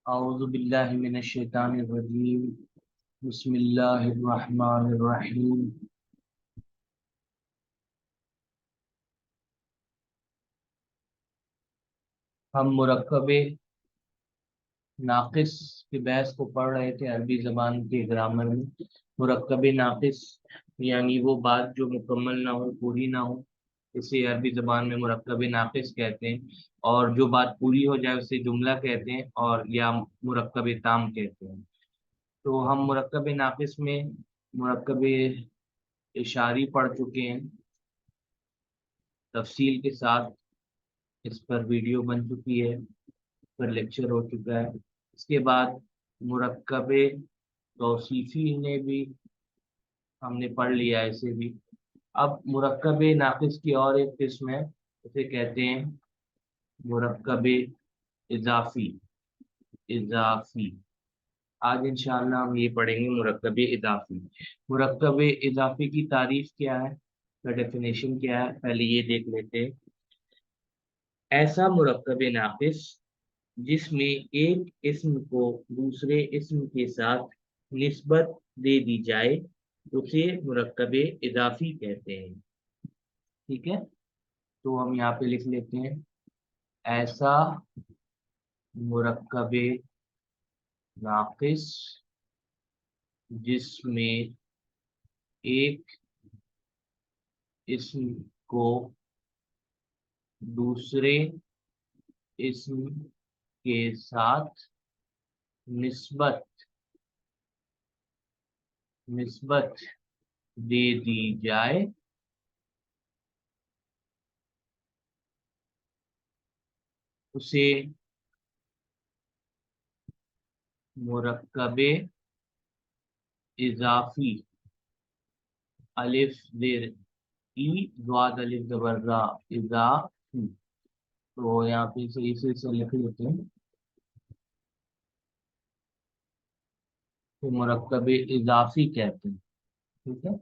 अऊज़ु बिल्लाहि मिनश शैतानिर रजीम। बिस्मिल्लाहिर रहमानिर रहीम। हम मुरक्कबे नाकिस की बहस को पढ़ रहे थे अरबी ज़बान के ग्रामर में। मुरक्कबे नाकिस यानी वो बात जो मुकम्मल ना हो, पूरी ना हो, इसे अरबी ज़बान में मुरक्कबे नाकिस कहते हैं। और जो बात पूरी हो जाए उसे जुमला कहते हैं, और या मुरक्कबे ताम कहते हैं। तो हम मुरक्कबे नाकिस में मुरक्कबे इशारी पढ़ चुके हैं तफसील के साथ। इस पर वीडियो बन चुकी है, इस पर लेक्चर हो चुका है। इसके बाद मुरक्कबे तौसीफी ने भी हमने पढ़ लिया है, इसे भी। अब मुरक्कबे नाकिस की और एक किस्म है, उसे कहते हैं मुरक्कबे इजाफी। इजाफी आज इंशाअल्लाह हम ये पढ़ेंगे, मुरक्कबे इजाफी। मुरक्कबे इजाफी की तारीफ क्या है, का डेफिनेशन क्या है, पहले ये देख लेते हैं। ऐसा मुरक्कबे नाकिस जिसमें एक इस्म को दूसरे इस्म के साथ निस्बत दे दी जाए उसे मुरक्कबे इजाफी कहते हैं। ठीक है, तो हम यहाँ पे लिख लेते हैं, ऐसा मुरक्कबे नाकिस जिसमें एक इस्म को दूसरे इस्म के साथ निस्बत निस्बत दे दी जाए उसे मुरक्कबे इजाफी, अलिफ जेर ई द्वाद अलिफ जबर रा, इजाफी। तो यहाँ पे सही से लिख लेते हैं, तो मुरक्कबे इजाफी कहते हैं। ठीक है,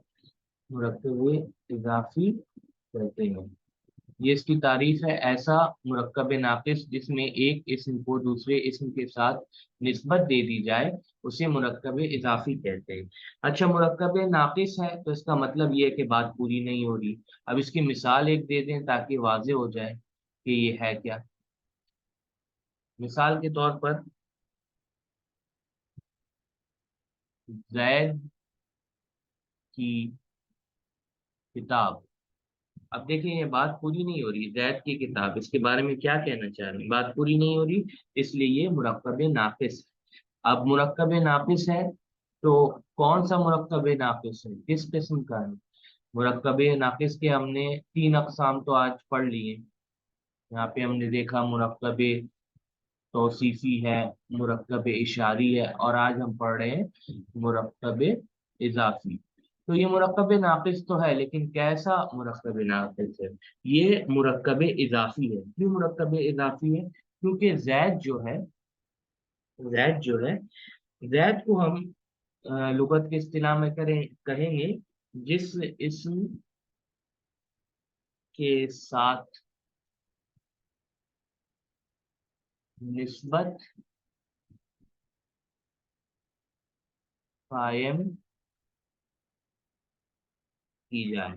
मुरक्कबे इजाफी कहते हैं। ये इसकी तारीफ है, ऐसा मुरक्कबे नाकिस जिसमें एक इस्म को दूसरे इस्म के साथ निस्बत दे दी जाए उसे मुरक्कबे इजाफी कहते हैं। अच्छा, मुरक्कबे नाकिस है तो इसका मतलब ये है कि बात पूरी नहीं हो रही। अब इसकी मिसाल एक दे दें ताकि वाज़ेह हो जाए कि ये है क्या। मिसाल के तौर पर, जैद की किताब। अब देखिए, ये बात पूरी नहीं हो रही, जैद की किताब, इसके बारे में क्या कहना चाह रहे हैं, बात पूरी नहीं हो रही, इसलिए ये मुरक्कबे नाकिस है। अब मुरक्कबे नाकिस है तो कौन सा मुरक्कबे नाकिस है, किस किस्म का है। मुरक्कबे नाकिस के हमने तीन अकसाम तो आज पढ़ लिए। यहाँ पे हमने देखा मुरक्कबे तौसीफी है, मुरक्कबे इशारी है, और आज हम पढ़ रहे हैं मुरक्कबे इजाफी। तो ये मुरक्कबे नाकिस तो है, लेकिन कैसा मुरक्कबे नाकिस है। ये मुरक्कबे इजाफी है। क्यों मुरक्कबे इजाफी है, क्योंकि जैद जो है जैद को हम लुगत के इस्तिलाह में कहेंगे जिस इस्म के साथ निस्बत कायम की जाए।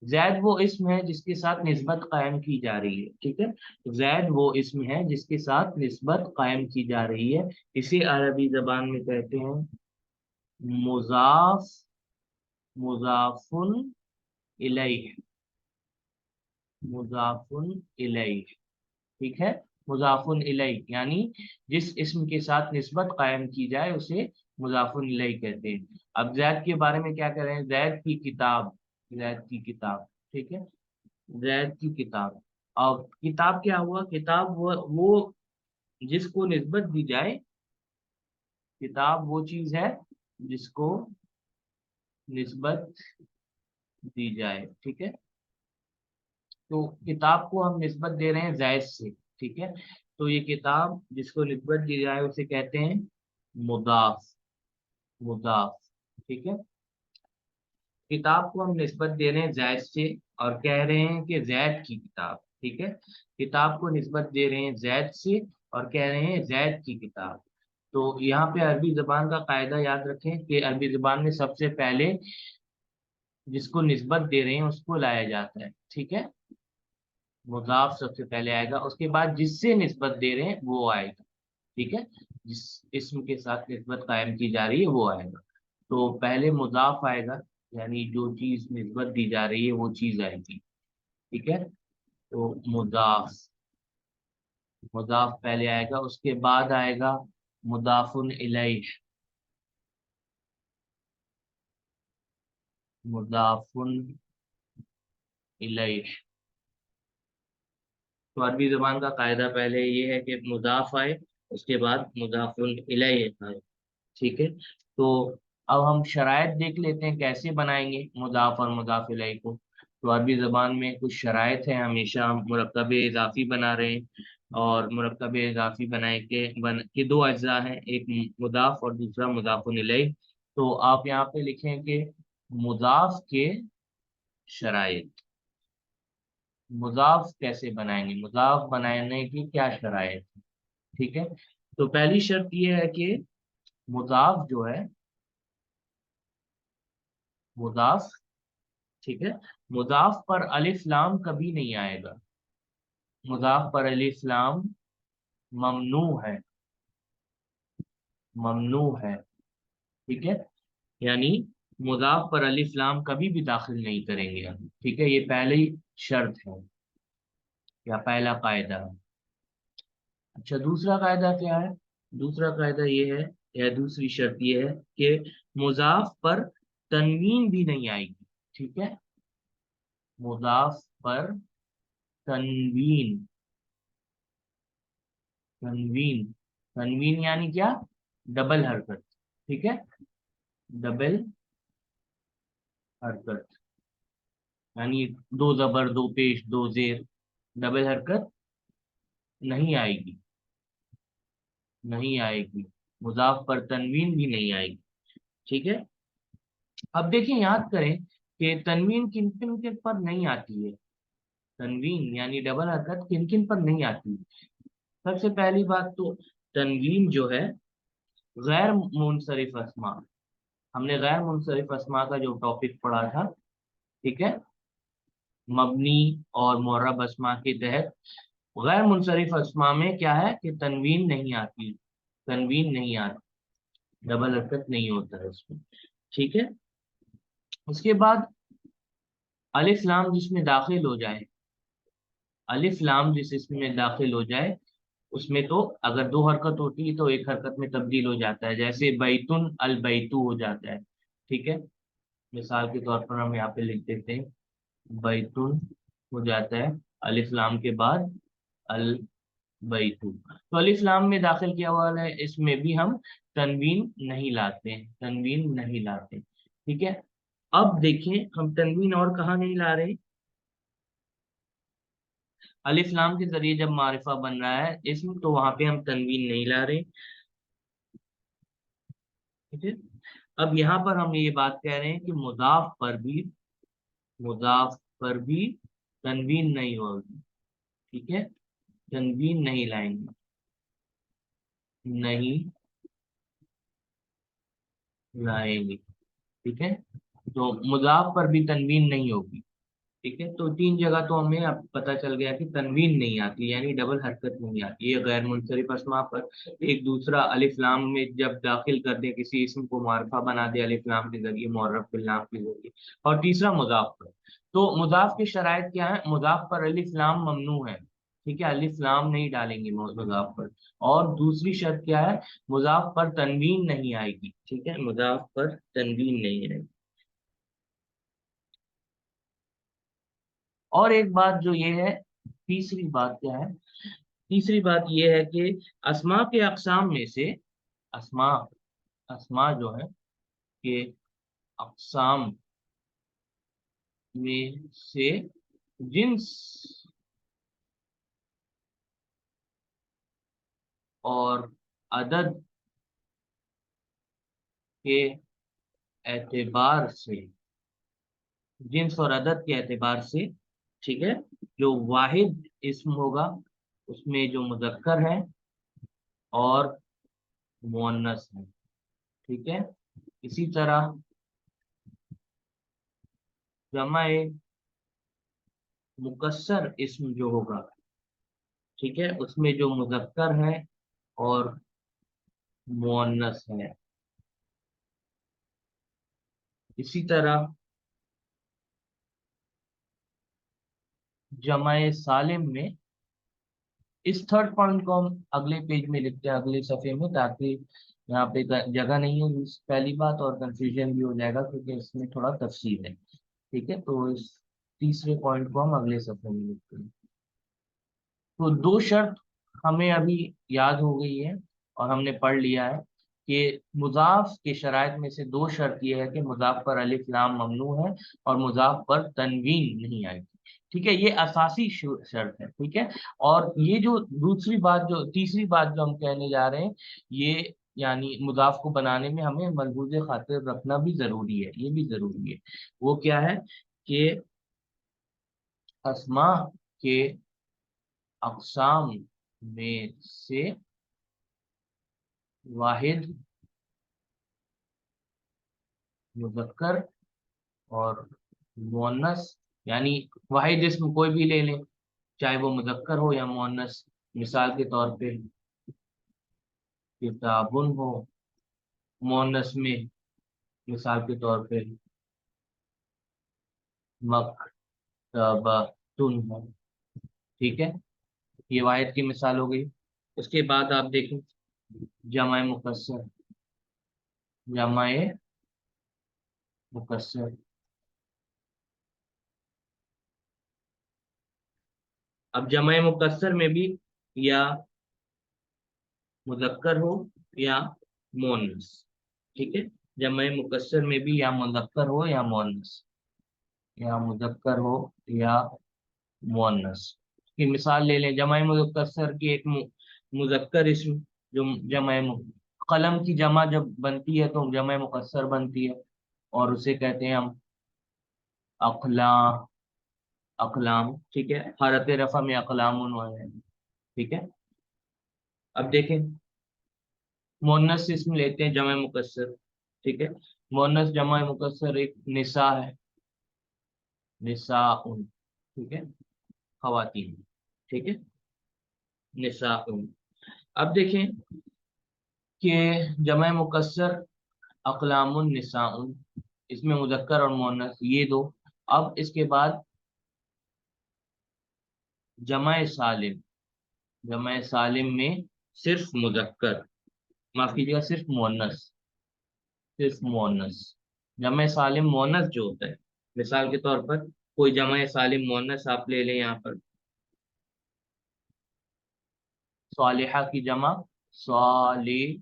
जैद वो इस्म है जिसके साथ निस्बत कायम की जा रही है। ठीक है, जैद वो इस्म है जिसके साथ निस्बत कायम की जा रही है। इसे अरबी जबान में कहते हैं मुजाफ, मुजाफुन इलैह, मुजाफुन इलैह। ठीक है, मुजाफुन इलैह यानी जिस इस्म के साथ निस्बत कायम की जाए उसे मुजाफुन इलैह कहते हैं। अब जैद के बारे में क्या कह रहे हैं, जैद की किताब, जैद की किताब। ठीक है, जैद की किताब। अब किताब क्या हुआ, किताब वो जिसको निस्बत दी जाए। किताब वो चीज है जिसको निस्बत दी जाए। ठीक है, तो किताब को हम निस्बत दे रहे हैं जैद से। ठीक है, तो ये किताब जिसको निस्बत दी जाए उसे कहते हैं मुदाफ, मुदाफ। ठीक है, किताब को हम निस्बत दे रहे हैं जैद से और कह रहे हैं कि जैद की किताब। ठीक है, किताब को निस्बत दे रहे हैं जैद से और कह रहे हैं जैद की किताब। تو यहाँ पे अरबी ज़बान का कायदा याद रखें कि अरबी ज़बान में सबसे पहले जिसको निस्बत दे रहे हैं उसको लाया जाता है, ठीक है। मुजाफ सबसे पहले आएगा, उसके बाद जिससे निस्बत दे रहे हैं वो आएगा, ठीक है। जिस इस्म के साथ निस्बत कायम की जा रही है वो आएगा। तो पहले मुजाफ आएगा, यानी जो चीज निस्बत दी जा रही है वो चीज आएगी, ठीक है। तो मुजाफ, मुजाफ पहले आएगा, उसके बाद आएगा मुदाफुन इलैह, मुदाफुन इलैह। तो अरबी जबान का कायदा पहले ये है कि मुजाफ आए, उसके बाद मुदाफुन इलैह आए, ठीक है। तो अब हम शराइत देख लेते हैं कैसे बनाएंगे मुदाफ और मुदाफ इलैह को। तो अरबी ज़बान में कुछ शराइत है, हमेशा हम मुरक्कब इजाफी बना रहे हैं, और मुरक्कब इजाफी बनाए के दो अज्जा हैं, एक मुदाफ और दूसरा मुदाफुन इलैह। तो आप यहाँ पे लिखें कि मुदाफ के शराइत। मुदाफ कैसे बनाएंगे, मुदाफ बनाने की क्या शराइत, ठीक है। तो पहली शर्त ये है कि मुदाफ जो है, मुदाफ, ठीक है, मुदाफ पर अलिफ लाम कभी नहीं आएगा। मुदाफ पर अलिफ लाम ममनू है, ममनू है, ठीक है। यानी मुदाफ पर अलिफ लाम कभी भी दाखिल नहीं करेंगे हम, ठीक है। ये पहली शर्त है या पहला कायदा है। अच्छा, दूसरा कायदा क्या है? दूसरा कायदा ये है, या दूसरी शर्त ये है कि मुदाफ पर तनवीन भी नहीं आएगी, ठीक है। मुदाफ पर तनवीन, तनवीन, तनवीन यानी क्या? डबल हरकत, ठीक है। डबल हरकत यानी दो जबर, दो पेश, दो जेर, डबल हरकत नहीं आएगी, नहीं आएगी। मुजाफ पर तनवीन भी नहीं आएगी, ठीक है। अब देखिए, याद करें कि तनवीन किन किन के पर नहीं आती है। तनवीन यानी डबल हरकत किन किन पर नहीं आती है। सबसे पहली बात तो, तनवीन जो है गैर मुनसरिफ अस्मा, हमने गैर मुनसरिफ अस्मा का जो टॉपिक पढ़ा था, ठीक है, मबनी और मुअर्रब अस्मा के तहत गैर मुनसरिफ अस्मा में क्या है कि तनवीन नहीं आती, तनवीन नहीं आती, डबल हरकत नहीं होता है उसमें, ठीक है। उसके बाद अलिफ लाम जिसमें दाखिल हो जाए, अलिफ लाम जिस इसमें दाखिल हो जाए, उसमें तो अगर दो हरकत होती है तो एक हरकत में तब्दील हो जाता है, जैसे बैतुन अल बैतू हो जाता है, ठीक है। मिसाल के तौर पर हम यहाँ पे लिख देते हैं, बैतुन हो जाता है अलिफ लाम के बाद अल बैतू। तो अलिफ लाम में दाखिल किया हुआ है, इसमें भी हम तनवीन नहीं लाते हैं, तनवीन नहीं लाते, ठीक है। अब देखें, हम तनवीन और कहाँ नहीं ला रहे? अलिफ लाम के जरिए जब मारिफा बन रहा है इसमें, तो वहां पे हम तनवीन नहीं ला रहे, ठीक है। अब यहाँ पर हम ये बात कह रहे हैं कि मुदाफ पर भी, मुदाफ पर भी तनवीन नहीं होगी, ठीक है। तनवीन नहीं लाएंगे, नहीं लाएंगे, ठीक है। तो मुदाफ पर भी तनवीन नहीं होगी, ठीक है। तो तीन जगह तो हमें अब पता चल गया कि तनवीन नहीं आती, यानी डबल हरकत नहीं आती है गैर मुनसरिफ अस्मा पर। एक दूसरा, अलिफ लाम में जब दाखिल कर दे किसी इसम को, मारफा बना दे अलिफ लाम के जरिए, मुअर्रफ बिल लाम के जरिए। और तीसरा मुजाफ पर। तो मुजाफ की शराइत क्या है? मुजाफ पर अलिफ लाम ममनू है, ठीक है, अलिफ लाम नहीं डालेंगे मुजाफ पर। और दूसरी शर्त क्या है? मुजाफ पर तनवीन नहीं आएगी, ठीक है, मुजाफ पर तनवीन नहीं आएगी। और एक बात जो ये है, तीसरी बात क्या है? तीसरी बात ये है कि अस्मा के अकसाम में से, अस्मा, अस्मा जो है कि अकसाम में से जिन्स और अदद के एतबार से, जिन्स और अदद के एतबार से, ठीक है, जो वाहिद इस्म होगा उसमें जो मुजक्कर है और मुअन्नस है। ठीक है, इसी तरह जमाए मुकस्सर इसम जो होगा, ठीक है, उसमें जो मुजक्कर है और मुअन्नस है। इसी तरह जमाए सालिम में, इस थर्ड पॉइंट को हम अगले पेज में लिखते हैं, अगले सफे में, ताकि यहाँ पे जगह नहीं है इस पहली बात, और कंफ्यूजन भी हो जाएगा क्योंकि इसमें थोड़ा तफसील है। ठीक है, तो इस तीसरे पॉइंट को हम अगले सफे में लिखते हैं। तो दो शर्त हमें अभी याद हो गई है और हमने पढ़ लिया है कि मुजाफ के शराइत में से दो शर्त ये है कि मुजाफ पर अलिफ लाम ममनू है और मुजाफ पर तनवीन नहीं आएगी। ठीक है, ये असासी शर्त है। ठीक है, और ये जो दूसरी बात, जो तीसरी बात जो हम कहने जा रहे हैं, ये यानी मुजाफ को बनाने में हमें मलहूज खातिर रखना भी जरूरी है, ये भी जरूरी है। वो क्या है कि अस्मा के अक़साम में से वाहिद मुज़क्कर और मुअन्नस, यानी वाहिद इसम कोई भी ले लें, चाहे वो मुज़क्कर हो या मुअन्नस। मिसाल के तौर पे किताबुन हो, मुअन्नस में मिसाल के तौर पे मकतबतुन हो। ठीक है, ये वाहिद की मिसाल हो गई। उसके बाद आप देखें जमाए मुकस्सर, जमाए मुकस्सर। अब जमाए मुकस्सर में भी या मुज़क्कर हो या मुअन्नस। ठीक है, जमे मुकस्सर में भी या मुज़क्कर हो या मुअन्नस, या मुज़क्कर हो या मुअन्नस की मिसाल ले लें। जमा मुकस्सर की एक मुज़क्कर इसम, जो जमा कलम की जमा जब बनती है तो जमा मुकस्सर बनती है, और उसे कहते हैं हम अकला, अकलाम। ठीक है, हरत रफा में अकलामुन है। ठीक है, अब देखें मुअन्नस इसमें लेते हैं जमा मुकस्सर। ठीक है, मुअन्नस जमा मुकस्सर एक निसा है, निसाउन। ठीक है, खवातीन। ठीक है, निसाउन। अब देखें कि जमा मुकस्सर अकलामुन निसाउन, इसमें मुजक्कर और मुअन्नस ये दो। अब इसके बाद जमा सालिम, जमा सालिम में सिर्फ मुजक्कर, माफ कीजिएगा सिर्फ मुअन्नस, सिर्फ मुअन्नस। जमा सालिम मुअन्नस जो होता है, मिसाल के तौर पर कोई जमा सालिम मुअन्नस आप ले लें, यहाँ पर सालिहा की जमा सालिहातुन,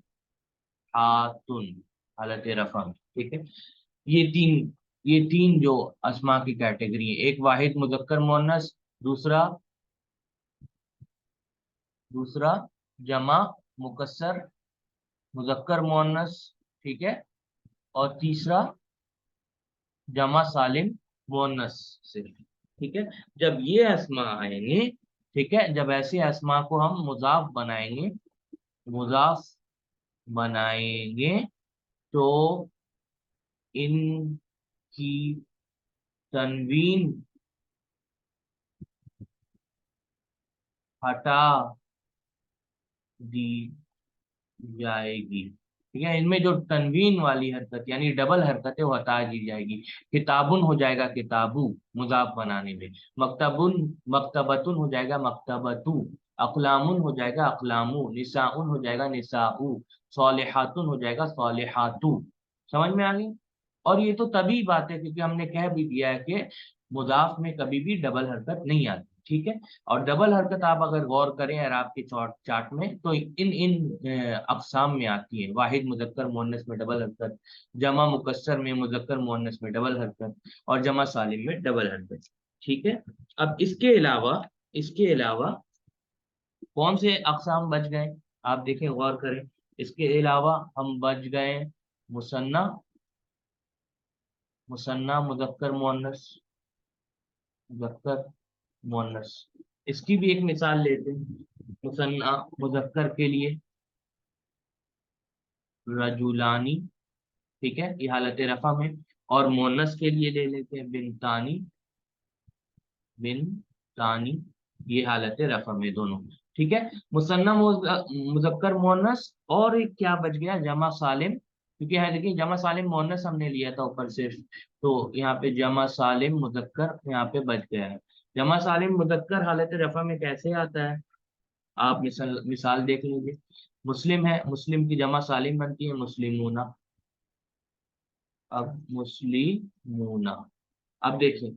हालत रफा में। ठीक है, ये तीन जो अस्मा की कैटेगरी है, एक वाहिद मुजक्कर मुअन्नस, दूसरा दूसरा जमा मुकस्सर मुजक्कर मुअन्नस। ठीक है, और तीसरा जमा सालिम मुअन्नस से। ठीक है, जब ये अस्मा आएंगे, ठीक है, जब ऐसे अस्मा को हम मुजाफ बनाएंगे, मुजाफ बनाएंगे, तो इनकी तनवीन हटा दी जाएगी। ठीक है, इनमें जो तनवीन वाली हरकत यानी डबल हरकत है वो हटा दी जाएगी। किताबुन हो जाएगा किताबू मुजाफ बनाने में, मकतबुन मकतबतुन हो जाएगा मकतबतू, अकलामुन हो जाएगा अकलामू, निसाउन हो जाएगा निसाऊ, सालिहातुन हो जाएगा सालिहातू। समझ में आ गई? और ये तो तभी बात है क्योंकि हमने कह भी दिया है कि मुजाफ में कभी भी डबल हरकत नहीं आती। ठीक है, और डबल हरकत आप अगर गौर करें अरब के चार्ट चार्ट में, तो इन इन अक़साम में आती है। वाहिद मुजक्कर मुअन्नस में डबल हरकत, जमा मुकस्सर में मुजक्कर मुअन्नस में डबल हरकत, और जमा सालिम में डबल हरकत। ठीक है, अब इसके अलावा कौन से अक़साम बच गए, आप देखें गौर करें। इसके अलावा हम बच गए मुसन्ना, मुसन्ना मुजक्कर मुअन्नस, मुजक्कर मुअन्नस। इसकी भी एक मिसाल लेते हैं मुसन्ना मुजक्कर के लिए। रजुलानी, ठीक है, ये हालत रफा में। और मोनस के लिए ले लेते हैं बिनतानी, बिनतानी, ये हालत रफा में दोनों, ठीक है। मुसन्ना मुजक्कर मोनस, और एक क्या बच गया, जमा सालिम, क्योंकि यहाँ देखिए जमा सालिम मोनस हमने लिया था ऊपर से, तो यहाँ पे जमा सालिम मुजक्कर यहाँ पे बच गया है। जमा सालिम मुजक्कर हालत रफा में कैसे आता है, आप मिसाल देख लीजिए। मुस्लिम है, मुस्लिम की जमा सालिम बनती है मुस्लिमूना। अब मुस्लिमूना, अब देखिए,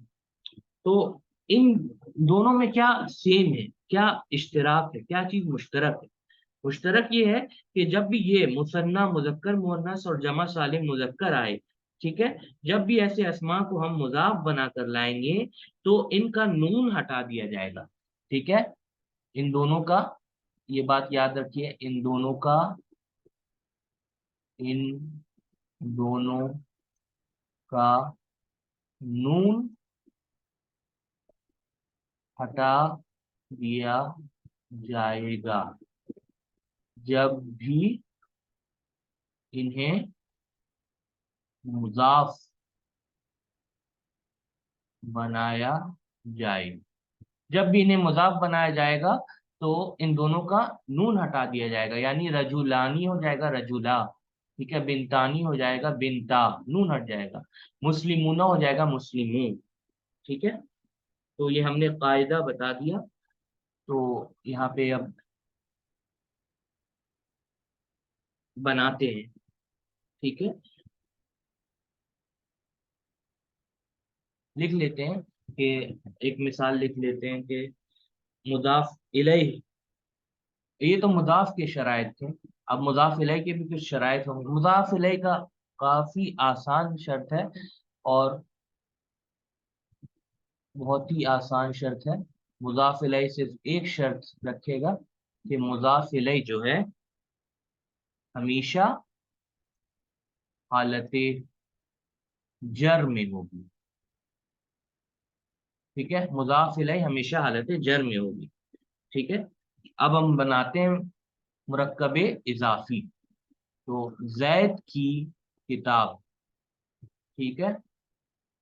तो इन दोनों में क्या सेम है, क्या इश्तिराक है, क्या चीज मुश्तरक है। मुश्तरक ये है कि जब भी ये मुसन्ना मुजक्कर मुअन्नस और जमा सालिम मुजक्कर आए, ठीक है, जब भी ऐसे अस्मा को हम मुजाफ बनाकर लाएंगे तो इनका नून हटा दिया जाएगा, ठीक है। इन दोनों का, ये बात याद रखिए, इन दोनों का नून हटा दिया जाएगा जब भी इन्हें मुजाफ बनाया जाए। जब भी इन्हें मुजाफ बनाया जाएगा तो इन दोनों का नून हटा दिया जाएगा, यानी रजुलानी हो जाएगा रजुला, ठीक है, बिनतानी हो जाएगा बिनता, नून हट जाएगा। मुस्लिमूना हो जाएगा मुस्लिमू, ठीक है। तो ये हमने कायदा बता दिया। तो यहाँ पे अब बनाते हैं, ठीक है, लिख लेते हैं कि, एक मिसाल लिख लेते हैं कि मुदाफ इलैह, ये तो मुदाफ के शराइत थे। अब मुदाफ इलैह के भी कुछ शराइत होंगे। मुदाफ इलैह का काफी आसान शर्त है, और बहुत ही आसान शर्त है। मुदाफ इलैह सिर्फ एक शर्त रखेगा कि मुदाफ इलैह जो है हमेशा हालत जर में होगी, ठीक है, मुदाफ इलैह हमेशा हालत जर में होगी, ठीक है। अब हम बनाते हैं मुरक्कबे इजाफी। तो जैद की किताब, ठीक है,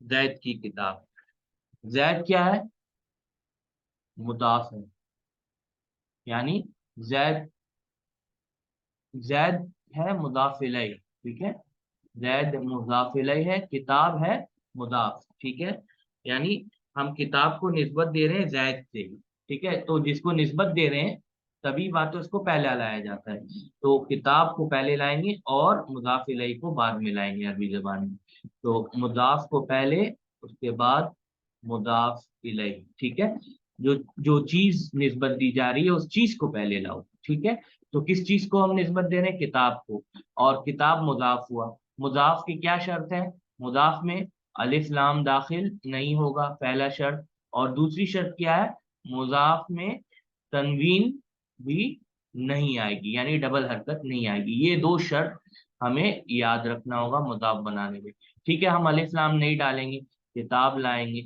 जैद की किताब, जैद क्या है, मुदाफ है, यानी जैद, जैद है मुदाफ इलैह, ठीक है, जैद मुदाफ इलैह है, किताब है मुदाफ, ठीक है। यानी हम किताब को निस्बत दे रहे हैं जैद से, ठीक है, तो जिसको निस्बत दे रहे हैं तभी बात है उसको पहले लाया जाता है। तो किताब को पहले लाएंगे और मुदाफ इलैह को बाद में लाएंगे अरबी जबान में। तो मुदाफ को पहले, उसके बाद मुदाफ इलैह, ठीक है। जो जो चीज निस्बत दी जा रही है उस चीज को पहले लाओ, ठीक है। तो किस चीज को हम निस्बत दे रहे हैं, किताब को, और किताब मुदाफ हुआ। मुदाफ की क्या शर्त है, मुदाफ में अलिफ लाम दाखिल नहीं होगा, पहला शर्त। और दूसरी शर्त क्या है, मुदाफ में तनवीन भी नहीं आएगी, यानी डबल हरकत नहीं आएगी। ये दो शर्त हमें याद रखना होगा मुदाफ बनाने में, ठीक है। हम अलिफ लाम नहीं डालेंगे, किताब लाएंगे,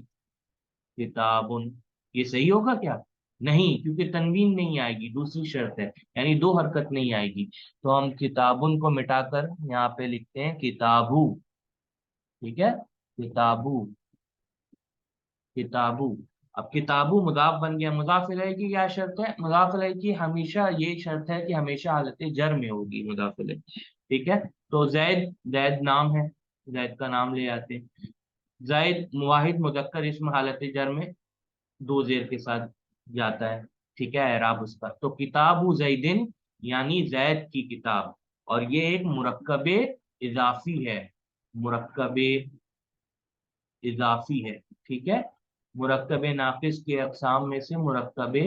किताबुन, ये सही होगा क्या, नहीं, क्योंकि तनवीन नहीं आएगी, दूसरी शर्त है, यानी दो हरकत नहीं आएगी। तो हम किताबुन को मिटाकर यहाँ पे लिखते हैं किताबू, ठीक है, किताबू, किताबू। अब किताबू मुदाफ बन गया। मुदाफ इलैह की क्या शर्त है, मुदाफ इलैह की हमेशा ये शर्त है कि हमेशा हालत जर में होगी मुदाफ इलैह, ठीक है। तो जैद, जैद नाम है, जैद का नाम ले आते हैं। जैद मुवाहिद मुजक्कर इसम हालत जर में दो जेर के साथ जाता है, ठीक है, एराब उसका। तो किताबु जैदिन, यानी जैद की किताब, और ये एक मुरक्कबे इजाफी है, मुरक्कबे इजाफी है, ठीक है। मुरक्कबे नाकिस के अकसाम में से मुरक्कबे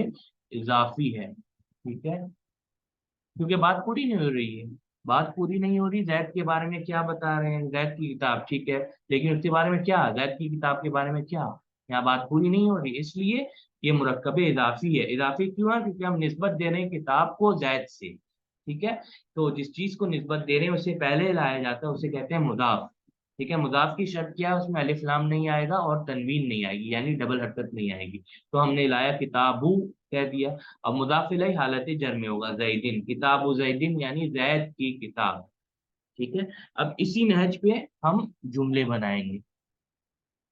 इजाफी है, ठीक है। क्योंकि बात पूरी नहीं हो रही है, बात पूरी नहीं हो रही, जैद के बारे में क्या बता रहे हैं, जैद की किताब, ठीक है, लेकिन उसके बारे में क्या, जैद की किताब के बारे में क्या, यहाँ बात पूरी नहीं हो रही, इसलिए ये मुरक्कबे इजाफी है। इजाफी क्यों है, क्योंकि हम निस्बत दे रहे हैं किताब को जैद से, ठीक है। तो जिस चीज को निस्बत दे रहे हैं उसे पहले लाया जाता है, उसे कहते हैं मुदाफ, ठीक है। मुदाफ की शर्त क्या है, उसमें अलिफ लाम नहीं आएगा और तनवीन नहीं आएगी, यानी डबल हरकत नहीं आएगी। तो हमने लाया किताबू कह दिया। अब मुदाफ इलैह हालत जर में होगा, जैदिन, किताबु जैदिन, यानी जैद की किताब, ठीक है। अब इसी नहज पे हम जुमले बनाएंगे,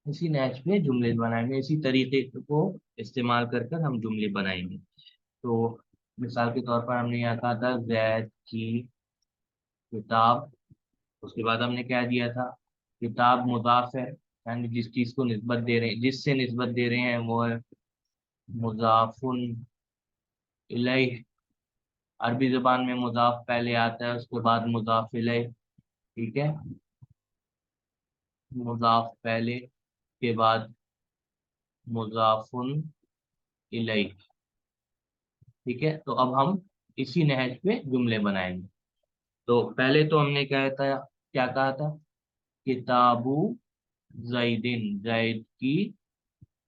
इसी नहज पे जुमले बनाएंगे, इसी तरीके को इस्तेमाल कर कर हम जुमले बनाएंगे। तो मिसाल के तौर पर हमने यहाँ कहा था जैद की किताब, उसके बाद हमने क्या दिया था, किताब मुजाफ है, यानी जिस चीज को निस्बत दे रहे हैं, जिससे निस्बत दे रहे हैं वो है मुजाफुन इलैह। अरबी जुबान में मुजाफ पहले आता है, उसके बाद मुजाफ इलैह। ठीक है, मुजाफ पहले के बाद मुजाफुन इलैह। ठीक है, तो अब हम इसी नहज पे जुमले बनाएंगे। तो पहले तो हमने क्या कहा था, किताबु जैदिन, जैद की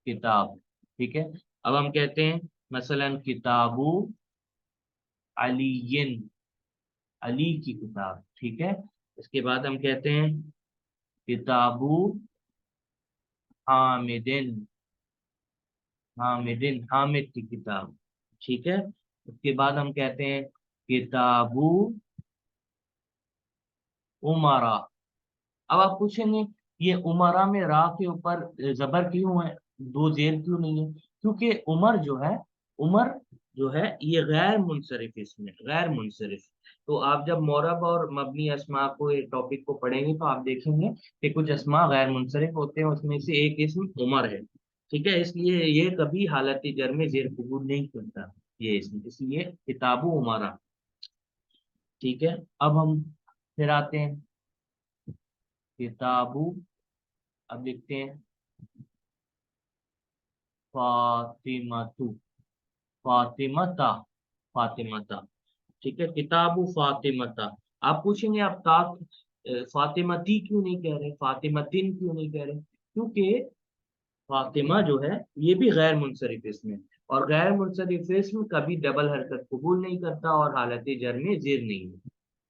किताब। ठीक है, अब हम कहते हैं मसलन किताबु अलीयन, अली की किताब। ठीक है, इसके बाद हम कहते हैं किताबु हामिदिन, हामिदिन हामिद की किताब। ठीक है, उसके बाद हम कहते हैं किताबु उमरा। अब आप पूछेंगे ये उमरा में रा के ऊपर जबर क्यों है, दो जेर क्यों नहीं है? क्योंकि उमर जो है, उमर जो है ये गैर मुनसरिफ, इसमें गैर मुनसरिफ। तो आप जब मोरब और मबनी अस्मा को टॉपिक को पढ़ेंगे तो आप देखेंगे कि कुछ अस्मा गैर मुनसरिफ होते हैं, उसमें से एक इसम उमर है। ठीक है, इसलिए ये कभी हालत जर में जेर कबूल नहीं करता, ये इसम, इसलिए किताबु उमरा। ठीक है, अब हम फिर आते हैं किताबु, अब लिखते हैं फातिमतु, फातिमता, फातिमता। ठीक है, किताबु फातिमता। आप पूछेंगे आप फातिमती क्यों नहीं कह रहे, फातिमतिन क्यों नहीं कह रहे? क्योंकि फातिमा जो है ये भी गैर मुनसरिफ इसम है, और गैर मुनसरिफ इसम कभी डबल हरकत कबूल नहीं करता और हालत जर में जेर नहीं है,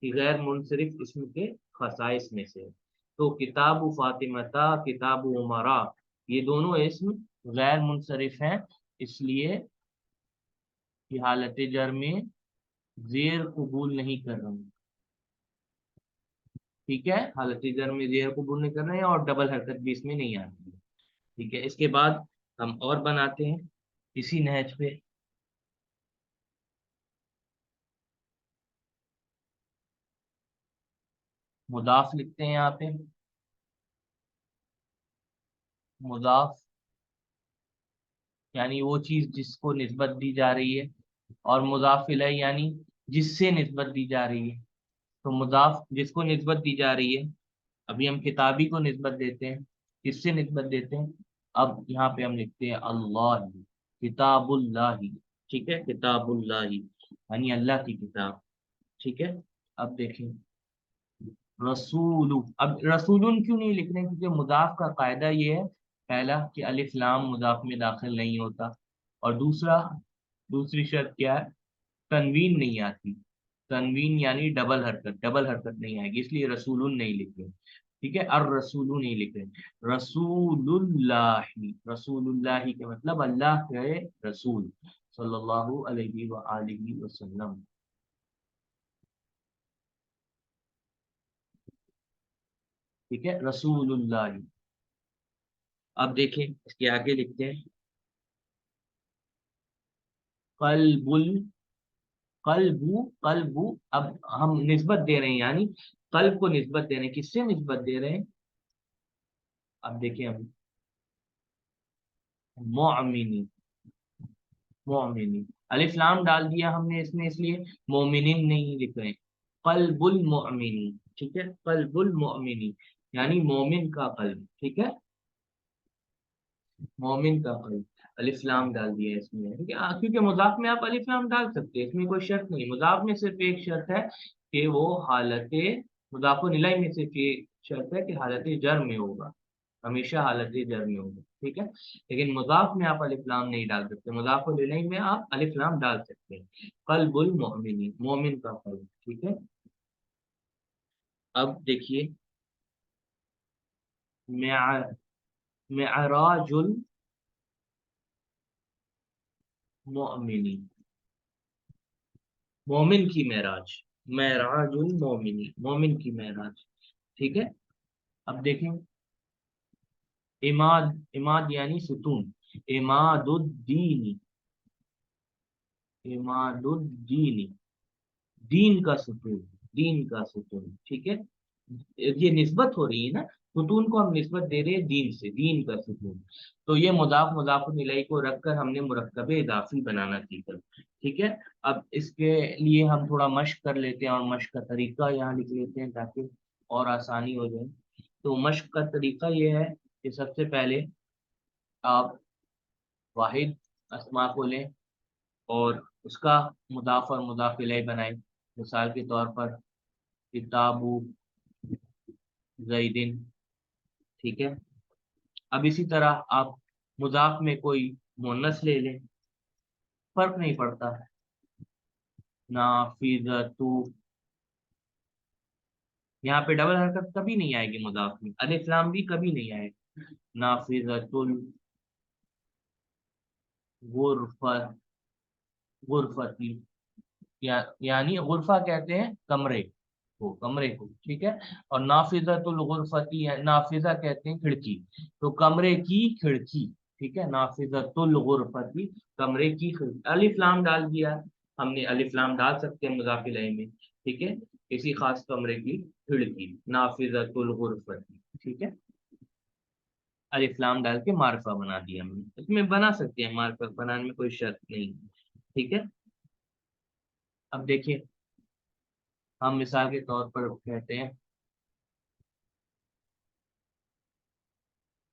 कि गैर मुनसरिफ इसम के खसाइस में से है। तो किताबु फातिमता, किताबु उमरा, ये दोनों इसम गैर मुनसरिफ हैं, इसलिए कि हालत जर में जेर कबूल नहीं कर रहे हैं। ठीक है, हालत जर में जेर कबूल नहीं कर रहे हैं और डबल हरकत भी इसमें नहीं आती है। ठीक है, इसके बाद हम और बनाते हैं इसी नहज पे। मुदाफ लिखते हैं यहाँ पे, मुदाफ यानी वो चीज जिसको निस्बत दी जा रही है, और मुजाफ इलैह यानी जिससे निस्बत दी जा रही है। तो मुजाफ जिसको निस्बत दी जा रही है, अभी हम किताबी को निस्बत देते हैं, किससे निस्बत देते हैं? अब यहाँ पे हम लिखते हैं अल्लाह, किताबुल्लाही। ठीक है, किताबुल्लाही यानी अल्लाह की किताब। ठीक है, अब देखें रसूलु, अब रसूलुन क्यों नहीं लिख रहे हैं? क्योंकि मुजाफ का कायदा ये है, पहला कि अलिफ लाम मुजाफ में दाखिल नहीं होता, और दूसरा, दूसरी शर्त क्या है, तनवीन नहीं आती। तनवीन यानी डबल हरकत, डबल हरकत नहीं आएगी, इसलिए रसूलुन नहीं लिख रहे। ठीक है, और रसूलु नहीं लिख रहे, रसूलुल्लाही, रसूलुल्लाही के मतलब अल्लाह के रसूल सल्लल्लाहु अलैहि व आलिहि वसल्लम। ठीक है, रसूलुल्लाही। अब देखें इसके आगे लिखते हैं कल्बुल, कल्बू, कल्बू। अब हम निस्बत दे रहे हैं, यानी कल्ब को निस्बत दे रहे हैं, किससे निस्बत दे रहे हैं? अब देखिए हम मोमिनी, मोमिनी, अलिफ लाम डाल दिया हमने इसमें, इसलिए मोमिनिन नहीं लिख रहे हैं, कल्बुल मोमिनी। ठीक है, कल्बुल मोमिनी यानी मोमिन का कल्ब। ठीक है, मोमिन का कल्ब, अलिफ लाम डाल दिया है इसमें। ठीक है, क्योंकि मुजाफ में आप अलिफ लाम डाल सकते हैं, इसमें कोई शर्त नहीं। मुजाफ में सिर्फ एक शर्त है कि वो हालत, मुजाफ इलैह में सिर्फ एक शर्त है कि हालत जर में होगा, हमेशा हालत जर में होगा। ठीक है, लेकिन मुजाफ में आप अलिफ लाम नहीं डाल सकते, मुजाफ इलैह में आप अलिफ लाम डाल सकते हैं। कल्बुल मोमिनी, मोमिन का कल्ब। ठीक है, अब देखिए मेअराजुल मोमिनी, मोमिन की मेराज। معراج المومن، مومن کی معراج، ٹھیک ہے. اب دیکھیں اماد، اماد یعنی ستون، اماد الدین، اماد الدین، دین کا ستون، دین کا ستون، ٹھیک ہے. یہ نسبت ہو رہی ہے نا، ستون کو ہم نسبت دے رہے ہیں دین سے، دین کا ستون. تو یہ مضاف مضاف الیہ کو رکھ کر ہم نے مرکب اضافی بنانا سیکھا، ٹھیک ہے. اب اس کے لیے ہم تھوڑا مشق کر لیتے ہیں، اور مشق کا طریقہ یہاں لکھ لیتے ہیں تاکہ اور آسانی ہو جائے. تو مشق کا طریقہ یہ ہے کہ سب سے پہلے آپ واحد اسما کو لیں اور اس کا مضاف اور مضاف الیہ بنائیں. مثال کے طور پر کتاب زیدن، ٹھیک ہے. اب اسی طرح آپ مضاف میں کوئی مونس لے لیں، فرق نہیں پڑتا. نافذۃ، یہاں پہ ڈبل حرکت کبھی نہیں آئے گی مضاف میں، الف لام بھی کبھی نہیں آئے گا. نافذۃ الغرفۃ، غرفتی، یعنی غرفہ کہتے ہیں کمرے کو، کمرے کو، ٹھیک ہے. اور نافذۃ الغرفتی، نافذہ کہتے ہیں کھڑکی، تو کمرے کی کھڑکی، ٹھیک ہے. نافذۃ الغرفتی، کمرے کی کھڑکی. الف لام ڈال دیا، ہم نے الف لام ڈال سکتے ہیں مضاف الیہ میں، ٹھیک ہے. کسی خاص کمرے کی کھڑکی، نافذۃ الغرفتی، ٹھیک ہے. الف لام ڈال کے معرفہ بنا دیا ہم نے. اس میں بنا سکتے ہیں، معرفہ بنانے میں کوئی شرط نہیں، ٹھیک ہے. اب دیکھیے ہم مثال کے طور پر کہتے ہیں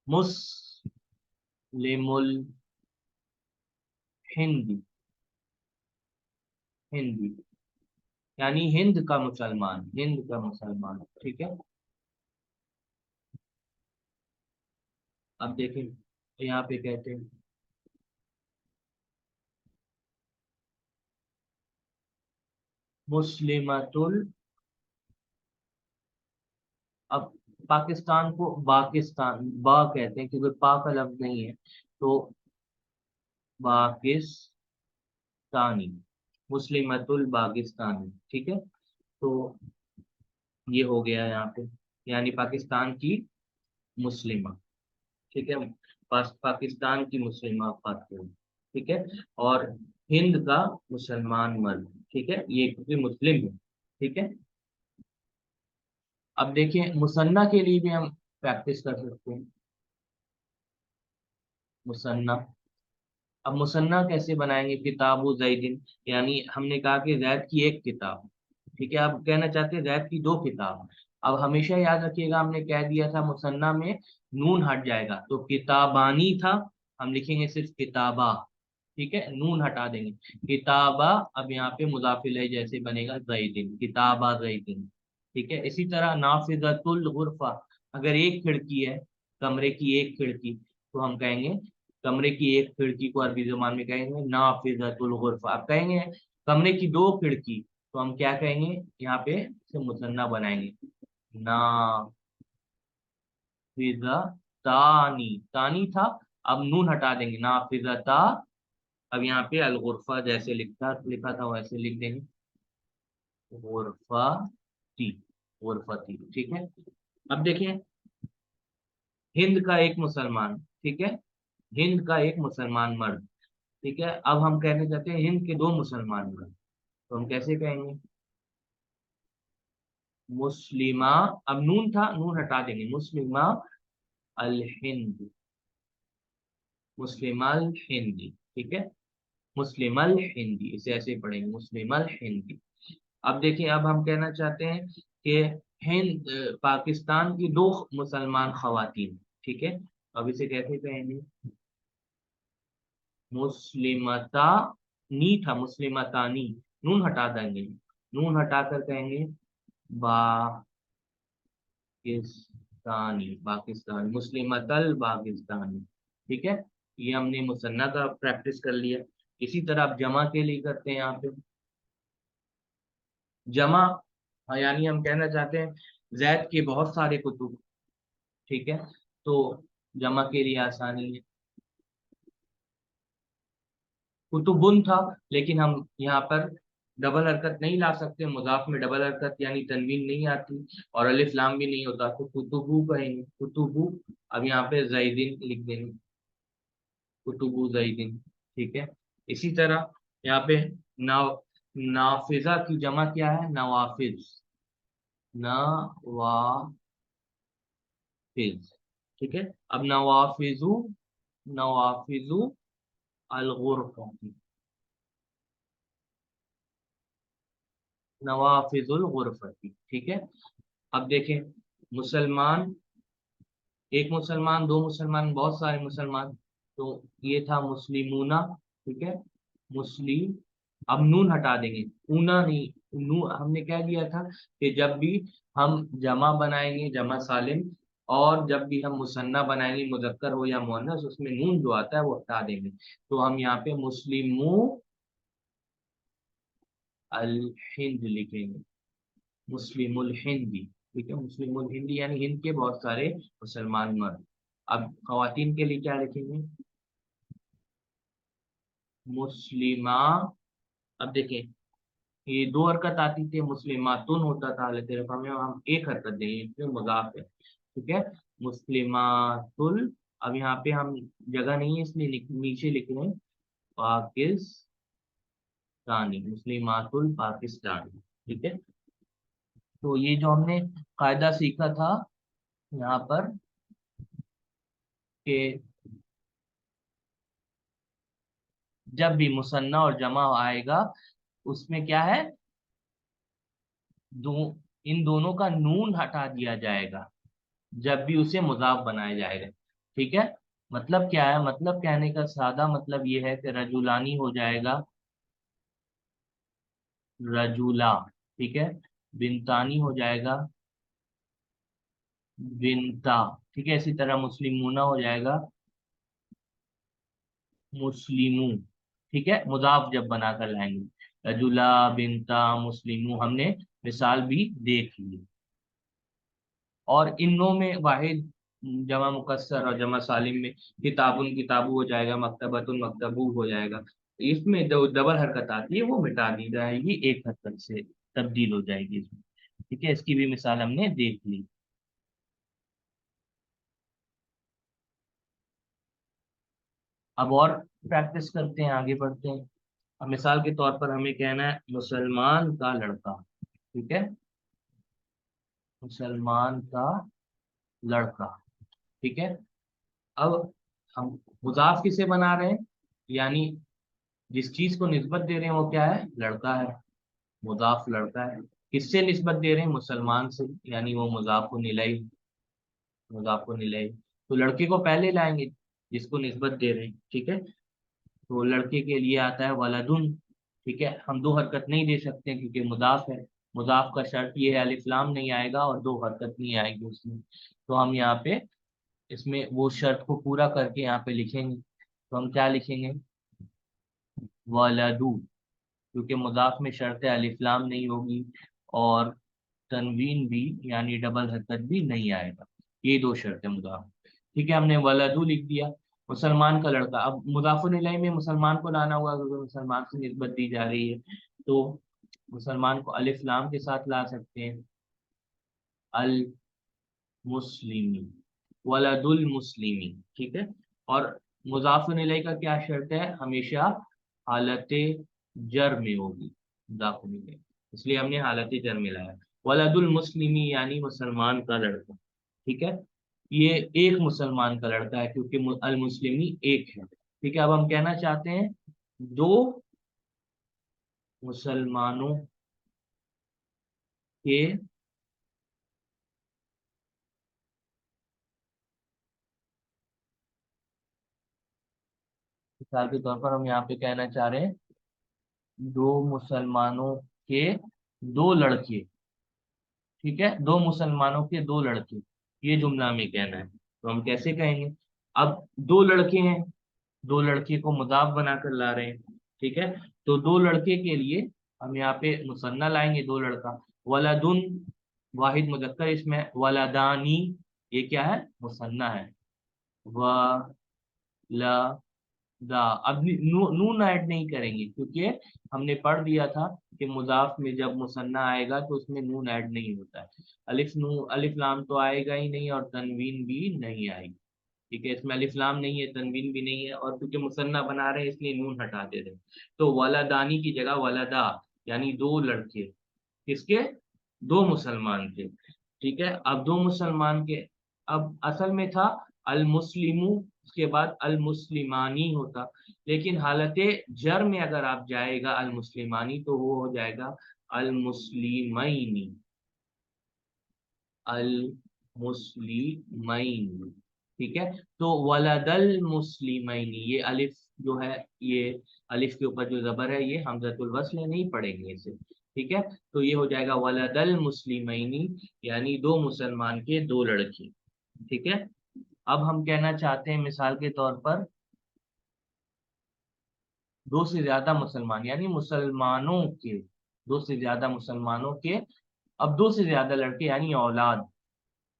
مسلم الہندی، ہندی یعنی ہند کا مسلمان، ہند کا مسلمان، ٹھیک ہے. اب دیکھیں یہاں پہ کہتے ہیں مسلمۃ اب پاکستان کو باکستان، با کہتے ہیں کیونکہ پا کا لفظ نہیں ہے، تو باکستانی، مسلمۃ الباکستانی، ٹھیک ہے. تو یہ ہو گیا یہاں پہ، یعنی پاکستان کی مسلمہ، ٹھیک ہے. پاکستان کی مسلمہ خاتون، ٹھیک ہے. اور ہند کا مسلمان مرد، ٹھیک ہے، یہ کیونکہ مسلم ہے، ٹھیک ہے. اب دیکھیں مثنیٰ کے لیے بھی ہم پریکٹس کر سکتے ہیں. مثنیٰ، اب مثنیٰ کیسے بنائیں گے؟ کتاب و زیدن، یعنی ہم نے کہا کہ زید کی ایک کتاب، ٹھیک ہے. آپ کہنا چاہتے ہیں زید کی دو کتاب. اب ہمیشہ یاد رکھیے گا ہم نے کہہ دیا تھا مثنیٰ میں نون ہٹ جائے گا، تو کتابانی تھا، ہم لکھیں گے صرف کتابہ، ٹھیک ہے. نون ہٹا دیں گے کتابہ. اب یہاں پہ مضاف الیہ جیسے بنے گا زیدن، کتابہ زیدن، ٹھیک ہے. اسی طرح نافذۃ الغرفہ، اگر ایک کھڑکی ہے، کمرے کی ایک کھڑکی، تو ہم کہیں گے کمرے کی ایک کھڑکی کو عربی زبان میں کہیں گے نافذۃ الغرفہ. اب کہیں گے کمرے کی دو کھڑکی، تو ہم کیا کہیں گے؟ یہاں پہ اسے مثنیٰ بنائیں گے، نافذہ تانی، تانی تھا، اب نون ہٹا دیں گے نافذتا. اب یہاں پہ الغرفہ جیسے لکھا تھا ویسے لکھ دیں گے غرفہ تی، غرفہ تی، ٹھیک ہے. اب دیکھیں ہند کا ایک مسلمان، ٹھیک ہے، ہند کا ایک مسلمان مرد، ٹھیک ہے. اب ہم کہنے چاہتے ہیں ہند کے دو مسلمان مرد، تو ہم کیسے کہیں گے؟ مسلمہ، اب نون تھا، نون ہٹا دیں گے مسلمہ الہند، مسلمہ الہندی، ٹھیک ہے. مسلم الہندی، اسے ایسے پڑھیں گے مسلم الہندی. اب دیکھیں اب ہم کہنا چاہتے ہیں کہ ہند پاکستان کی دو مسلمان خواتین، ٹھیک ہے. اب اسے کیسے کہیں گے؟ مسلمتا نی تھا، مسلمتانی، نون ہٹا دیں گے، نون ہٹا کر کہیں گے پاکستانی، پاکستان، مسلمت الپاکستانی، ٹھیک ہے. یہ ہم نے مثنیٰ کا پریکٹس کر لیا. اسی طرح آپ جمع کے لیے کرتے ہیں یہاں پہ جمع، یعنی ہم کہنا چاہتے ہیں زید کے بہت سارے کتب، ٹھیک ہے. تو جمع کے لیے آسانی ہے، کتبن تھا لیکن ہم یہاں پر डबल हरकत नहीं ला सकते, मुजाफ में डबल हरकत यानी तनवीन नहीं आती और अलिफ लाम भी नहीं होता, तो कुतुबू कहेंगे, कुतुबू। अब यहाँ पे जैदिन लिख देंगे, कुतुबू जैदिन। ठीक है। इसी तरह यहाँ पे नाव नाफिजा की जमा क्या है? नवाफिज, नवाफिज। ठीक है। अब नवाफिजू, नवाफिजू अल गुरफा, नवाफिजुल गुरफती। ठीक है। अब देखें, मुसलमान, एक मुसलमान, दो मुसलमान, बहुत सारे मुसलमान, तो ये था मुस्लिमूना। ठीक है। मुस्लिम। अब नून हटा देंगे, ऊना नहीं, नू हमने क्या किया था कि जब भी हम जमा बनाएंगे, जमा सालिम, और जब भी हम मुसन्ना बनाएंगे, मुजक्कर हो या मुअन्नस, उसमें नून जो आता है वो हटा देंगे। तो हम यहाँ पे मुस्लिमू अल हिंद लिखेंगे, मुस्लिमुल हिंदी। ठीक है। मुस्लिमुल हिंदी यानी हिंद के बहुत सारे मुसलमान मर्द। अब खवातीन के लिए क्या लिखेंगे? मुस्लिमा। अब देखें, ये दो हरकत आती थी, मुस्लिमातुन होता था हालत रफा में, हम एक हरकत देंगे, इसमें मुजाफ है। ठीक है। मुस्लिमातुल। अब यहाँ पे हम जगह नहीं है इसलिए नीचे लिख रहे हैं पाकिस्तानी, मुस्लिमातुल पाकिस्तानी। ठीक है। तो ये जो हमने कायदा सीखा था यहाँ पर कि जब भी मुसन्ना और जमा आएगा, उसमें क्या है, दो, इन दोनों का नून हटा दिया जाएगा जब भी उसे मुजाफ बनाया जाएगा। ठीक है। मतलब क्या है? मतलब कहने का सादा मतलब ये है कि रजुलानी हो जाएगा रजुला। ठीक है। बिनतानी हो जाएगा बिनता। ठीक है। इसी तरह मुस्लिमूना हो जाएगा मुस्लिमू। ठीक है। मुजाफ जब बनाकर लाएंगे, रजुला, बिनता, मुस्लिमू, हमने मिसाल भी देख ली। और इन नौ में वाहिद जमा मुकस्सर और जमा सालिम में किताबुन किताबू हो जाएगा, मकतबतुन मकतबू हो जाएगा। इसमें जो डबल हरकत आती है वो मिटा दी जाएगी, एक हरकत से तब्दील हो जाएगी इसमें। ठीक है। इसकी भी मिसाल हमने देख ली। अब और प्रैक्टिस करते हैं, आगे बढ़ते हैं। अब मिसाल के तौर पर हमें कहना है मुसलमान का लड़का। ठीक है। मुसलमान का लड़का। ठीक है। अब हम मुजाफ किसे बना रहे हैं, यानी जिस चीज को निस्बत दे रहे हैं वो क्या है? लड़का है, मुजाफ लड़का है। किससे निस्बत दे रहे हैं? मुसलमान से, यानी वो मुजाफ इलैहि, मुजाफ इलैहि। तो लड़के को पहले लाएंगे जिसको निस्बत दे रहे हैं। ठीक है। तो लड़के के लिए आता है वलदुन। ठीक है। हम दो हरकत नहीं दे सकते क्योंकि मुजाफ है। मुजाफ का शर्त ये है अलिफ लाम नहीं आएगा और दो हरकत नहीं आएगी उसमें। तो हम यहाँ पे इसमें वो शर्त को पूरा करके यहाँ पे लिखेंगे। तो हम क्या लिखेंगे? वलदू, क्योंकि मुजाफ में शर्त अलिफ लाम नहीं होगी और तनवीन भी यानी डबल हरकत भी नहीं आएगा। ये दो शर्तें मुजाफ। ठीक है। हमने वलदू लिख दिया, मुसलमान का लड़का। अब मुजाफुल इलैहि में मुसलमान को लाना होगा क्योंकि मुसलमान से निस्बत दी जा रही है। तो मुसलमान को अलिफ लाम के साथ ला सकते हैं, अल मुस्लिमी, वलदुल मुस्लिमी। ठीक है। और मुजाफिर इलैहि का क्या शर्त है? हमेशा हालत जर में होगी मुजाफिर इलैहि, इसलिए हमने हालत जर में लाया। वलदुल मुस्लिमी यानी मुसलमान का लड़का। ठीक है। ये एक मुसलमान का लड़का है क्योंकि अल मुस्लिमी एक है। ठीक है। अब हम कहना चाहते हैं दो मुसलमानों के, मिसाल के तौर पर हम यहाँ पे कहना चाह रहे हैं दो मुसलमानों के दो लड़के। ठीक है। दो मुसलमानों के दो लड़के, ये जुमला हमें कहना है। तो हम कैसे कहेंगे? अब दो लड़के हैं, दो लड़के को मुदाफ बनाकर ला रहे हैं। ठीक है। तो दो लड़के के लिए हम यहाँ पे मुसन्ना लाएंगे, दो लड़का। वलदुन वाहिद मुजक्कर, इसमें वलदानी, ये क्या है? मुसन्ना है। वलदानी। दा। अब नून ऐड नहीं करेंगे क्योंकि हमने पढ़ दिया था कि मुजाफ में जब मुसन्ना आएगा तो उसमें नून ऐड नहीं होता है। अलिफ लाम तो आएगा ही नहीं और तनवीन भी नहीं आएगी। ठीक है, इसमें अलिफ लाम नहीं है, तनवीन भी नहीं है, और क्योंकि मुसन्ना बना रहे हैं इसलिए नून हटा दे रहे हैं। तो वलदानी की जगह वलदा, यानी दो लड़के। किसके? दो मुसलमान के। ठीक है, अब दो मुसलमान के। अब असल में था अल मुस्लिमू, उसके बाद अल मुस्लिमानी होता, लेकिन हालत जर में अगर आप जाएगा अल मुस्लिमानी तो वो हो जाएगा अल मुस्लिमैनी। अल मुस्लिमैनी। ठीक है, तो वलदल मुस्लिमैनी, ये अलिफ जो है, ये अलिफ के ऊपर जो जबर है ये हमजतुल वस्ल है, नहीं पढ़ेंगे इसे। ठीक है, तो ये हो जाएगा वलदल मुस्लिमैनी, यानी दो मुसलमान के दो लड़के। ठीक है, अब हम कहना चाहते हैं मिसाल के तौर पर दो से ज्यादा मुसलमान, यानी मुसलमानों के, दो से ज्यादा मुसलमानों के, अब दो से ज्यादा लड़के यानी औलाद,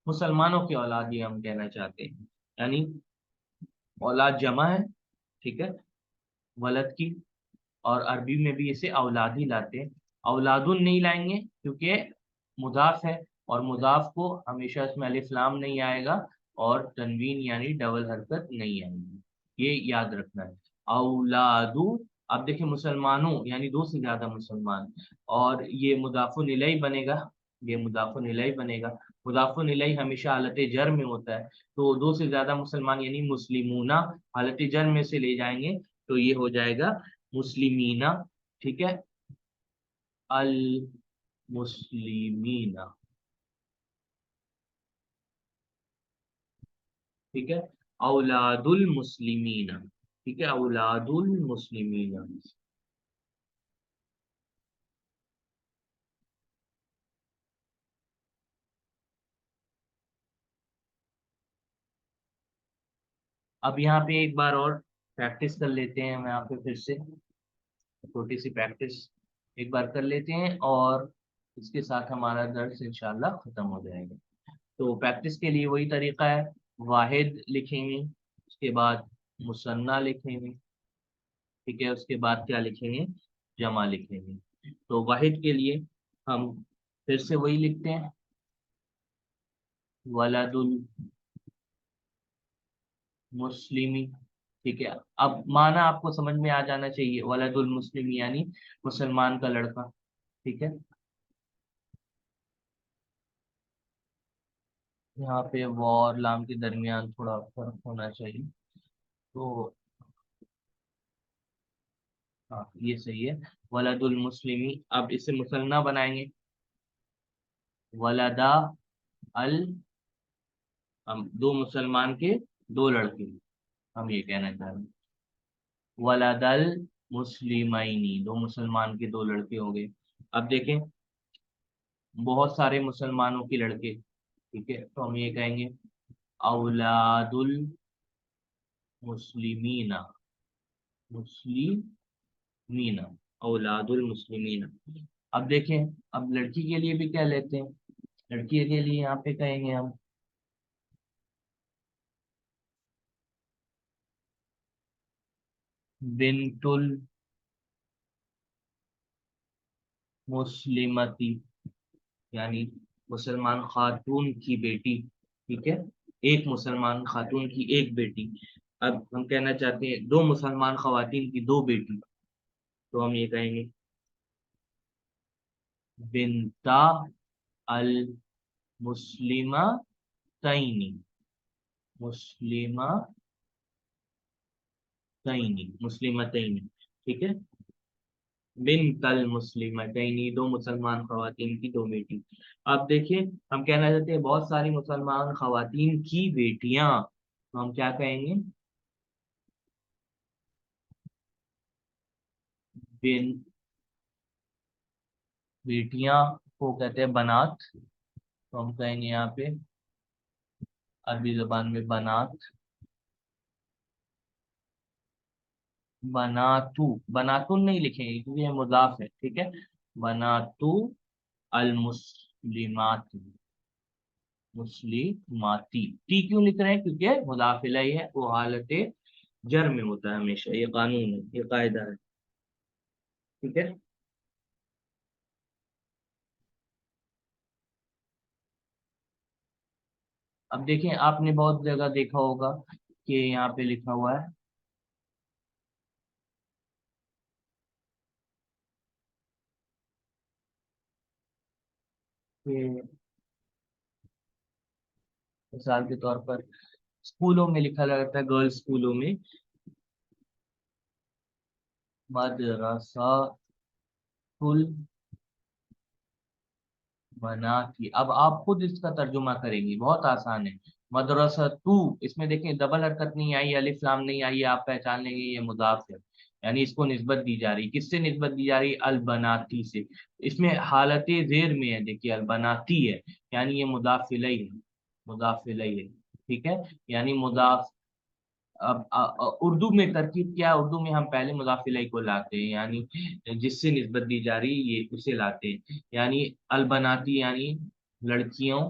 मुसलमानों की औलाद ये हम कहना चाहते हैं। यानी औलाद जमा है, ठीक है, वलद की, और अरबी में भी इसे औलाद ही लाते हैं। औलादुन नहीं लाएंगे क्योंकि मुदाफ है, और मुदाफ को हमेशा इसमें अलिफ लाम नहीं आएगा और तनवीन यानी डबल हरकत नहीं आएगी, ये याद रखना है। औलादू, अब देखिए मुसलमानों यानी दो से ज्यादा मुसलमान, और ये मुदाफुन इलैहि बनेगा, ये मुदाफुन इलैहि बनेगा। मुदाफुन इलैहि हमेशा हालत जर में होता है, तो दो से ज्यादा मुसलमान यानी मुस्लिमूना हालत जर में से ले जाएंगे तो ये हो जाएगा मुस्लिमीना। ठीक है, अल मुस्लिमीना। ठीक है, औलादुल मुस्लिमीना। ठीक है, औलादुल मुस्लिमीना। अब यहाँ पे एक बार और प्रैक्टिस कर लेते हैं हम, यहाँ पे फिर से छोटी सी प्रैक्टिस एक बार कर लेते हैं, और इसके साथ हमारा दर्स इंशाल्लाह खत्म हो जाएगा। तो प्रैक्टिस के लिए वही तरीका है, वाहिद लिखेंगे, उसके बाद मुसन्ना लिखेंगे, ठीक है, उसके बाद क्या लिखेंगे? जमा लिखेंगे। तो वाहिद के लिए हम फिर से वही लिखते हैं, वलदुल मुस्लिमी। ठीक है, अब माना आपको समझ में आ जाना चाहिए, वलदुल मुस्लिमी यानी मुसलमान का लड़का। ठीक है, यहाँ पे वो और लाम के दरमियान थोड़ा फर्क होना चाहिए, तो हाँ ये सही है। वलदुल मुस्लिमी, अब इसे मुसन्ना बनाएंगे, वलदा अल, हम दो मुसलमान के दो लड़के, हम ये कहना चाह रहे हैं। वलदल मुस्लिमैनी, दो मुसलमान के दो लड़के हो गए। अब देखें, बहुत सारे मुसलमानों के लड़के, ठीक है, तो हम ये कहेंगे औलादुल मुस्लिमीना, मुस्लिमीना, औलादुल मुस्लिमीना। अब देखें, अब लड़की के लिए भी क्या लेते हैं, लड़की के लिए यहाँ पे कहेंगे हम बिनतुल मुस्लिमती, यानी मुसलमान खातून की बेटी। ठीक है, एक मुसलमान खातून की एक बेटी। अब हम कहना चाहते हैं दो मुसलमान खवातीन की दो बेटी, तो हम ये कहेंगे बिनता अल मुस्लिमा तैनी, मुस्लिमा तैनी, मुस्लिमा तैनी। ठीक है, बिन कल मुस्लिमतैनी, दो मुसलमान खवातीन की दो बेटी। अब देखिए, हम कहना चाहते हैं बहुत सारी मुसलमान खवातीन की बेटियां, तो हम क्या कहेंगे? बिन, बेटियां को कहते हैं बनात, तो हम कहेंगे यहाँ पे अरबी जुबान में बनात, बनातू, बनातुन नहीं लिखेंगे क्योंकि ये मुजाफ है। ठीक है, बनातू अल मुस्लिमात, मुस्लिमाती। टी क्यों लिख रहे हैं? क्योंकि मुदाफ इलैहि है, वो हालत جر میں ہوتا ہے ہمیشہ، یہ قانون ہے، یہ قاعدہ ہے، ٹھیک ہے۔ اب دیکھیں، آپ نے بہت جگہ دیکھا ہوگا کہ یہاں پہ لکھا ہوا ہے کہ مثال کے طور پر اسکولوں میں لکھا جاتا ہے، گرلز اسکولوں میں مدرسہ بناتی۔ اب آپ خود اس کا ترجمہ کریں گی، بہت آسان ہے۔ مدرسہ تو، اس میں دیکھیں ڈبل حرکت نہیں آئی، الف لام نہیں آئی، آپ پہچان لیں گے یہ مضاف ہے، یعنی اس کو نسبت دی جا رہی، کس سے نسبت دی جا رہی؟ البناتی سے۔ اس میں حالت زیر میں ہے، دیکھیے البناتی ہے، یعنی یہ مضاف الیہ ہے، مضاف الیہ ہے، ٹھیک ہے، یعنی مضاف۔ اب اردو میں ترکیب کیا ہے؟ اردو میں ہم پہلے مضاف الیہ کو لاتے ہیں، یعنی جس سے نسبت دی جا رہی یہ اسے لاتے ہیں، یعنی البناتی یعنی لڑکیوں،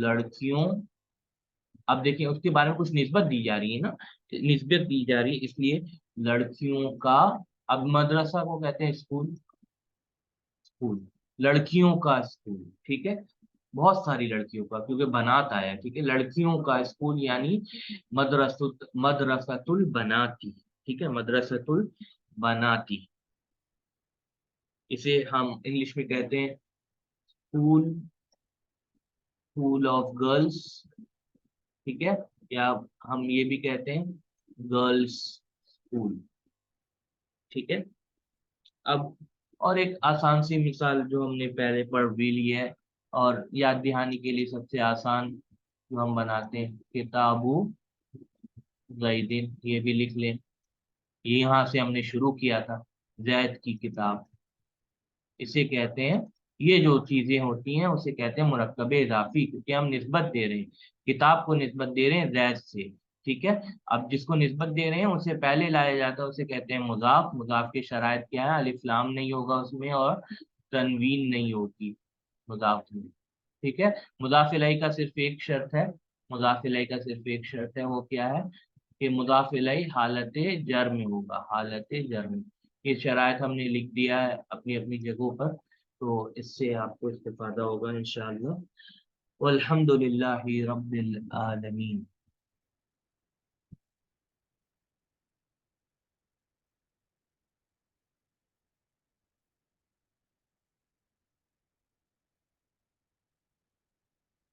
لڑکیوں۔ اب دیکھیں اس کے بارے میں کچھ نسبت دی جا رہی ہے نا، نسبت دی جا رہی ہے، اس لیے لڑکیوں کا۔ اب مدرسہ کو کہتے ہیں اسکول، اسکول، لڑکیوں کا اسکول، ٹھیک ہے، بہت ساری لڑکیوں کا، کیونکہ بنات آیا ہے، ٹھیک ہے، لڑکیوں کا اسکول یعنی مدرسۃ البناتی، ٹھیک ہے، مدرسۃ البناتی، اسے ہم انگلش میں کہتے ہیں اسکول، اسکول آف گرلس، ٹھیک ہے، یا ہم یہ بھی کہتے ہیں گرلس اسکول، ٹھیک ہے۔ اب اور ایک آسان سی مثال جو ہم نے پہلے پڑھ بھی لی ہے، اور یاد دہانی کے لیے سب سے آسان جو ہم بناتے ہیں، کتابو زیدین، یہ بھی لکھ لیں، یہاں سے ہم نے شروع کیا تھا، زید کی کتاب، اسے کہتے ہیں، یہ جو چیزیں ہوتی ہیں اسے کہتے ہیں مرکب اضافی، کیونکہ ہم نسبت دے رہے ہیں، کتاب کو نسبت دے رہے ہیں زید سے، ٹھیک ہے۔ اب جس کو نسبت دے رہے ہیں اسے پہلے لایا جاتا ہے، اسے کہتے ہیں مضاف، مضاف کی شرائط کیا ہے؟ الف لام نہیں ہوگا اس میں، اور تنوین نہیں ہوگی مضاف میں، ٹھیک ہے۔ مضاف الیہ کا صرف ایک شرط ہے، مضاف الیہ کا صرف ایک شرط ہے، وہ کیا ہے؟ کہ مضاف الیہ حالت جر میں ہوگا، حالت جر میں۔ یہ شرائط ہم نے لکھ دیا ہے اپنی اپنی جگہوں پر، تو اس سے آپ کو استفادہ ہوگا انشاءاللہ۔ والحمد للہ رب العالمین۔